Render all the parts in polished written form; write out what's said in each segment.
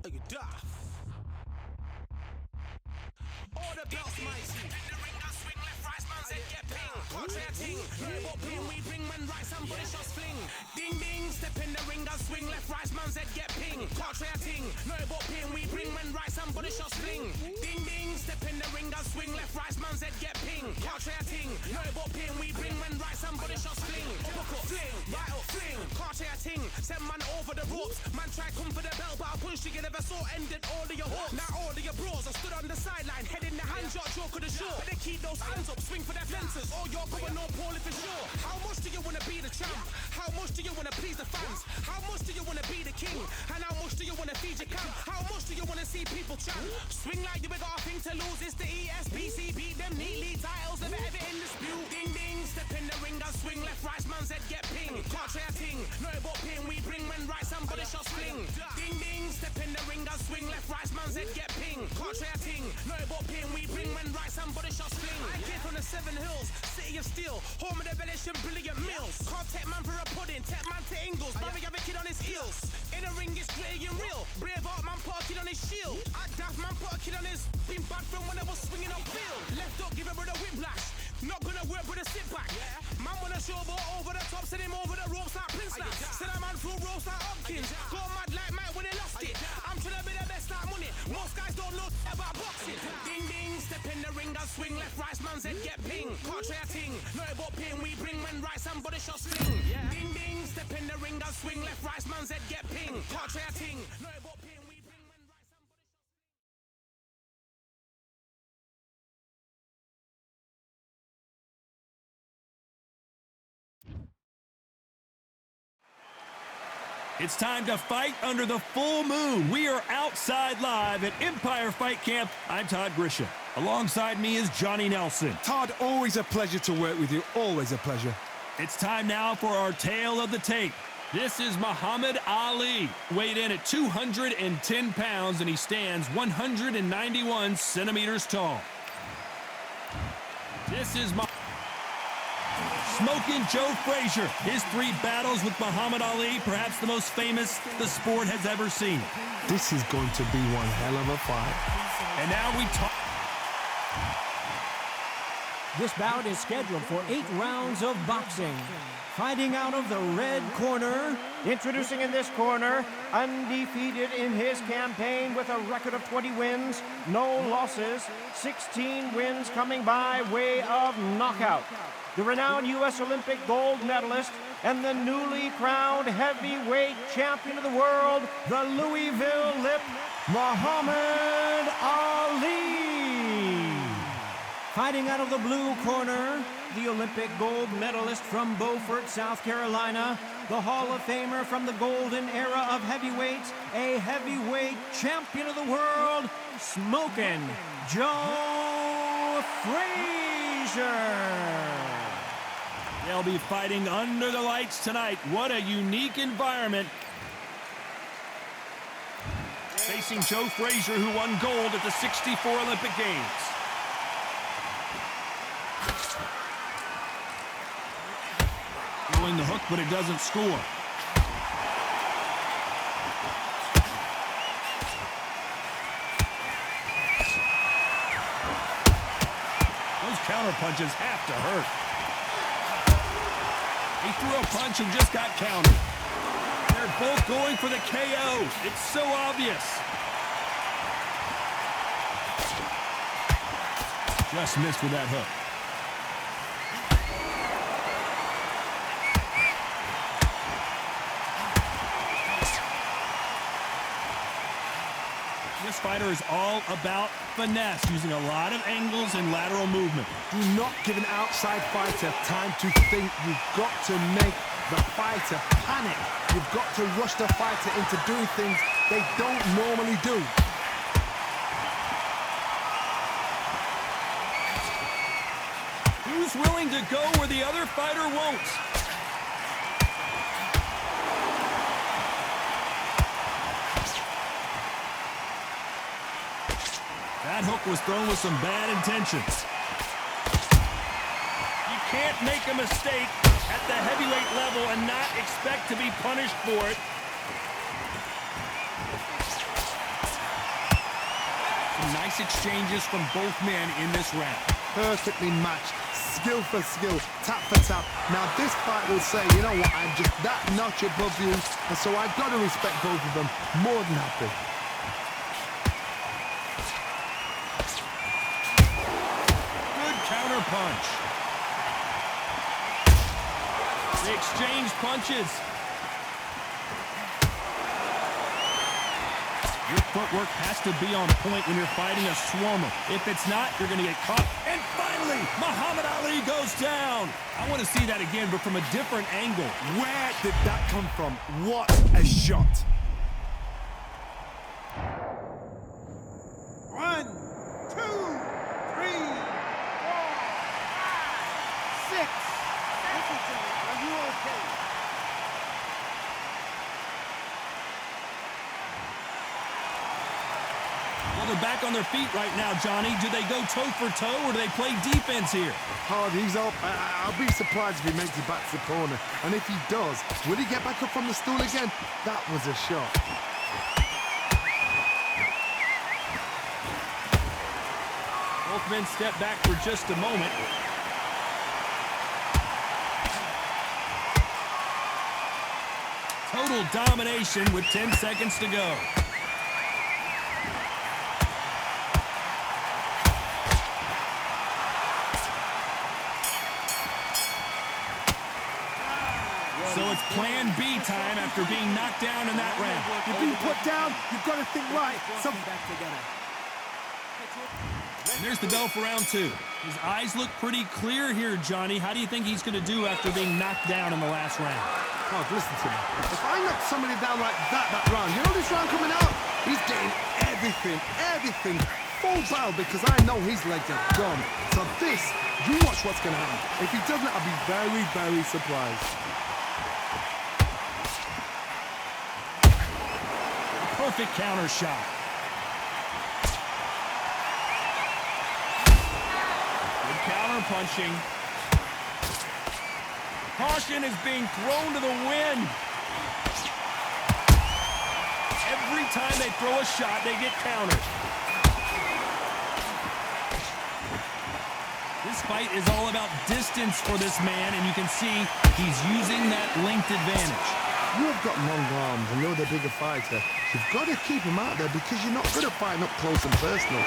Are you daft? All the belts, mighty. In the ring, I swing left, right, man's head get ping. Can't try a ting. No what ping, we bring man right, somebody shots fling. Ding ding, step in the ring, I swing left, right, man's head get ping. Can't try a ting. No what ping, we bring man right, somebody shots fling. Ding ding, step in the ring, I swing left, right, man's head get ping. Can't try a ting. No what ping, we bring man right, somebody shots fling. Uppercut, fling, right up, fling. Can't try a ting. Send man over the ropes. Man try come for the belt, but I punched you never saw. Ended all of your hopes. Now all of your bros are stood on the sideline, head in the hand shot, joke of the show. But they keep those hands up, swing for their fences. Oh, you're going no poorly for sure. How much do you wanna be the champ? How much do you wanna please the fans? How much do you wanna be the king? And how much do you wanna feed your camp? How much do you wanna see people champ? Swing like you got a thing to lose. It's the ESBC, beat them neatly. Titles never ever in dispute. Ding ding, step in the ring, I swing left, right, man's head get ping. Can't try a ting, no but ping. We bring men right, somebody shots fling. Ding ding, step in the ring, I swing left, right, man's head get ping. Can't try a ting, no but ping. We bring men right, somebody shots fling. I came from the 7 Hills, city of steel, home of the village and brilliant mills. Can't take man for a pudding, take man to Ingles. Barry have a kid on his heels. In the ring, it's gritty and real. Brave art man put a kid on his shield. Act daft man put a kid on his. Been bad from when I was swinging up field. Left up, give him with a whiplash. Not gonna work with a sit back. Man wanna showboat over the top, send him over the ropes like Prince Lass. Send a man through ropes like Hopkins. Go mad like Mike when he lost it. I'm trying to be the best like money. Most guys don't know about boxing. Ding ding, step in the ring, I swing left, right, man's head get ping. Can't try a ting, no but ping. We bring men right, somebody shots fling. Ding ding, step in the ring, I swing left, right, man's head get ping. Can't try a ting, no but ping. We bring men right, somebody shots fling. It's time to fight under the full moon. We are outside live at Empire Fight Camp. I'm Todd Grisham. Alongside me is Johnny Nelson. Todd, always a pleasure to work with you. Always a pleasure. It's time now for our tale of the tape. This is Muhammad Ali, weighed in at 210 pounds, and he stands 191 centimeters tall. This is Smoking Joe Frazier. His 3 battles with Muhammad Ali, perhaps the most famous the sport has ever seen. This is going to be one hell of a fight. And now we talk. This bout is scheduled for 8 rounds of boxing. Fighting out of the red corner, introducing in this corner, undefeated in his campaign with a record of 20 wins, no losses, 16 wins coming by way of knockout. The renowned U.S. Olympic gold medalist and the newly crowned heavyweight champion of the world, the Louisville Lip, Muhammad Ali. Fighting out of the blue corner, the Olympic gold medalist from Beaufort, South Carolina, the Hall of Famer from the golden era of heavyweights, a heavyweight champion of the world, Smokin' Joe Frazier. They'll be fighting under the lights tonight. What a unique environment. Facing Joe Frazier, who won gold at the '64 Olympic Games. Throwing the hook, but it doesn't score. Those counter punches have to hurt. He threw a punch and just got countered. They're both going for the KO. It's so obvious. Just missed with that hook. This fighter is all about finesse, using a lot of angles and lateral movement. Do not give an outside fighter time to think. You've got to make the fighter panic. You've got to rush the fighter into doing things they don't normally do. Who's willing to go where the other fighter won't? That hook was thrown with some bad intentions. You can't make a mistake at the heavyweight level and not expect to be punished for it. nice exchanges from both men in this round. Perfectly matched, skill for skill, tap for tap. Now this fight will say, you know what, I'm just that notch above you, and so I've got to respect both of them more than happy. Good counter punch. They exchange punches. Your footwork has to be on point when you're fighting a swarmer. If it's not, you're going to get caught. And finally, Muhammad Ali goes down. I want to see that again, but from a different angle. Where did that come from? What a shot. 1, 2, 3, 4, 5, 6. Are you okay? Well, they're back on their feet right now, Johnny. Do they go toe for toe or do they play defense here? Hard, he's up. I'll be surprised if he makes it back to the corner. And if he does, will he get back up from the stool again? That was a shot. Both men step back for just a moment. Total domination with 10 seconds to go. So it's plan B time after being knocked down in that round. You've been put down, you've got to think right. So And there's the bell for round 2. His eyes look pretty clear here, Johnny. How do you think he's going to do after being knocked down in the last round? oh, listen to me. If I knock somebody down like that round, you know this round coming out? He's getting everything full barrel because I know his legs are gone. So this, you watch what's going to happen. If he doesn't, I'll be very surprised. Perfect counter shot. Good counter punching. Caution is being thrown to the wind. Every time they throw a shot, they get countered. This fight is all about distance for this man, and you can see he's using that length advantage. You have got long arms and you're the bigger fighter. You've got to keep him out there because you're not good at fighting up close and personal.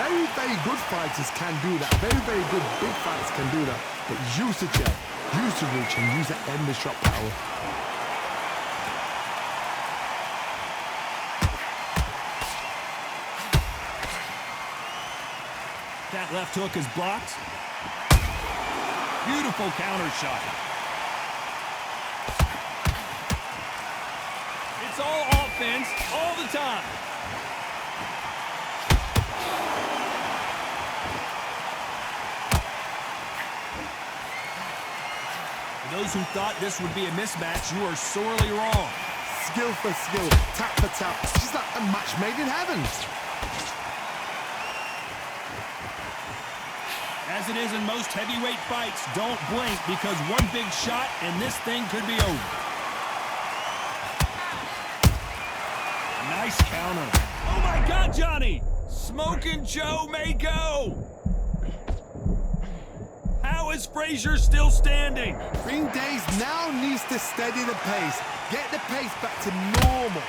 Very good fighters can do that. Very good big fighters can do that. But use the jab, use the reach, and use that endless shot power. That left hook is blocked. Beautiful counter shot. It's all offense, all the time. For those who thought this would be a mismatch, you are sorely wrong. Skill for skill, tap for tap. It's just like a match made in heaven. As it is in most heavyweight fights, don't blink because one big shot and this thing could be over. Nice counter. Oh my God, Johnny! Smoking Joe may go. How is Frazier still standing? Ring Days now needs to steady the pace. Get the pace back to normal.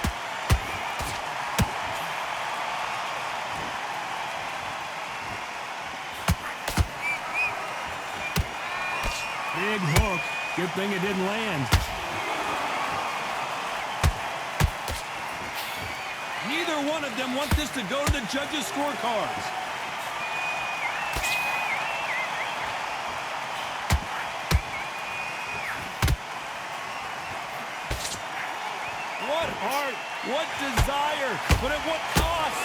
Big hook. Good thing it didn't land. Neither one of them want this to go to the judges' scorecards. What heart, what desire, but at what cost?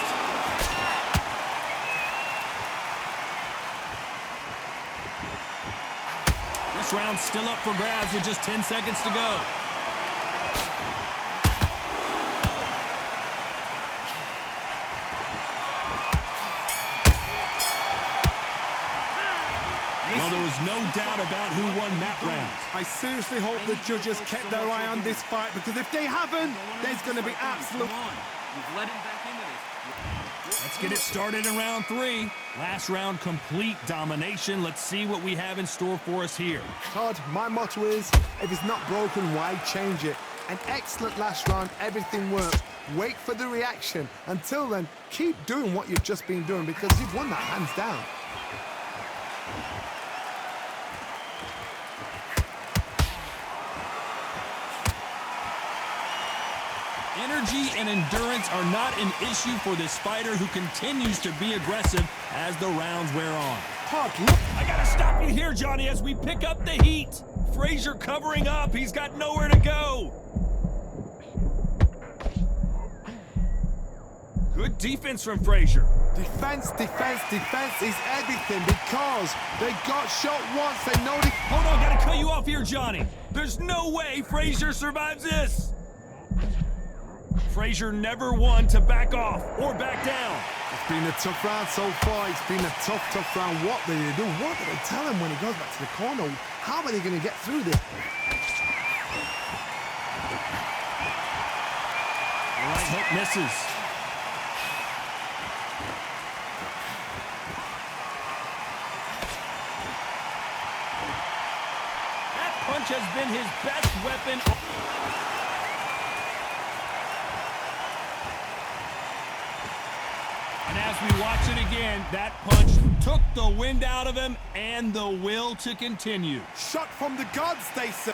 This round's still up for grabs with just 10 seconds to go. Well, there was no doubt about who won that round. I seriously hope the judges kept their eye on this fight because if they haven't, there's going to be absolute... You've led him back into this. Let's get it started in round 3. Last round, complete domination. Let's see what we have in store for us here. Todd, my motto is, if it's not broken, why change it? An excellent last round, everything worked. Wait for the reaction. Until then, keep doing what you've just been doing because you've won that hands down. Energy and endurance are not an issue for this fighter who continues to be aggressive as the rounds wear on. Todd, look. I gotta stop you here, Johnny, as we pick up the heat. Frazier covering up. He's got nowhere to go. Good defense from Frazier. Defense is everything because they got shot once. They know they... Hold on, gotta cut you off here, Johnny. There's no way Frazier survives this. Frazier never won to back off or back down. It's been a tough round so far. It's been a tough round. What do they do? What do they tell him when he goes back to the corner? How are they going to get through this? Right hook misses. That punch has been his best weapon. And as we watch it again, that punch took the wind out of him and the will to continue. Shot from the gods, they say.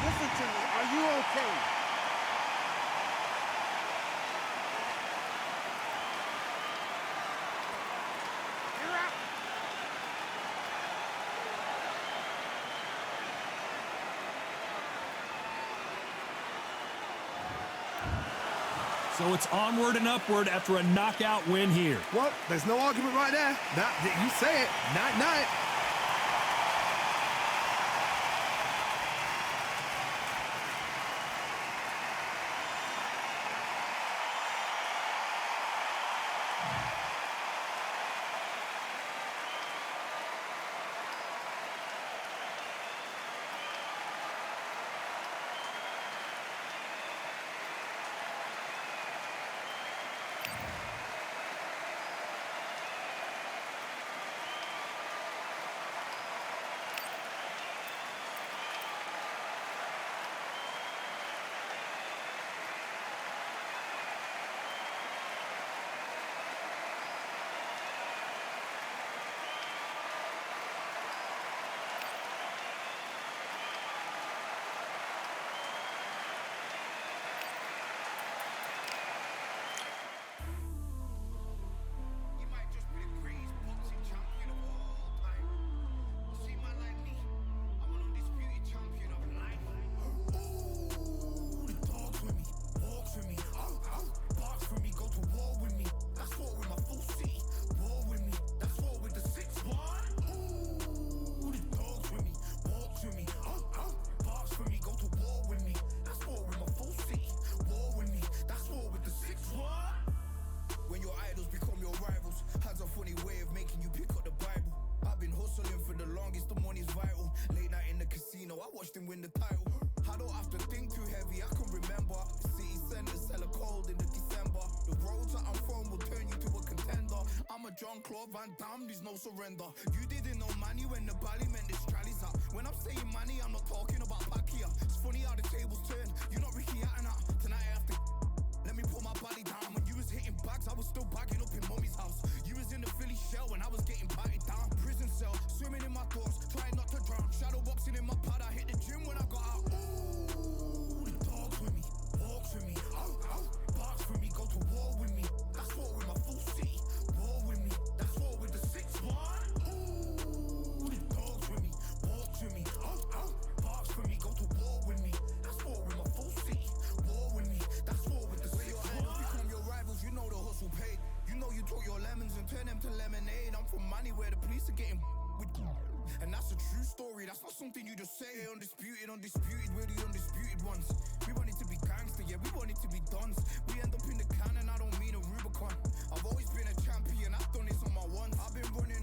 Listen to me. Are you okay? You're out. So it's onward and upward after a knockout win here. What? There's no argument right there. You say it. Night. Win the title. I don't have to think too heavy, I can remember. The city center's hella cold in the December. The roads that I'm from will turn you to a contender. I'm a Jean-Claude Van Damme, there's no surrender. You didn't know money when the bally meant this trallies up. When I'm saying money, I'm not talking about Pacquiao. It's funny how the tables turn. You're not Ricky Hatton. Tonight I have to let me put my body down. When you was hitting bags, I was still bagging up in mommy's house. You was in the Philly shell when I was getting patted down. Prison cell, swimming in my thoughts, trying not to drown. Shadow boxing in my pad, I hit the gym when I got out. Ooh, the dogs with me, walks with me, barks with me, go to war with me. That's war with my full city, war with me. That's war with the 6-1. Ooh, the dogs with me, walks with me, barks with me, go to war with me. That's war with my full city, war with me. That's war with the 6-1. Become your rivals, you know the hustle paid. You know you took your lemons and turn them to lemonade. I'm from money where the police are getting with. And that's a true story, that's not something you just say. Undisputed, we're the undisputed ones. We want it to be gangster, yeah, we want it to be dons. We end up in the can and I don't mean a Rubicon. I've always been a champion, I've done this on my ones. I've been running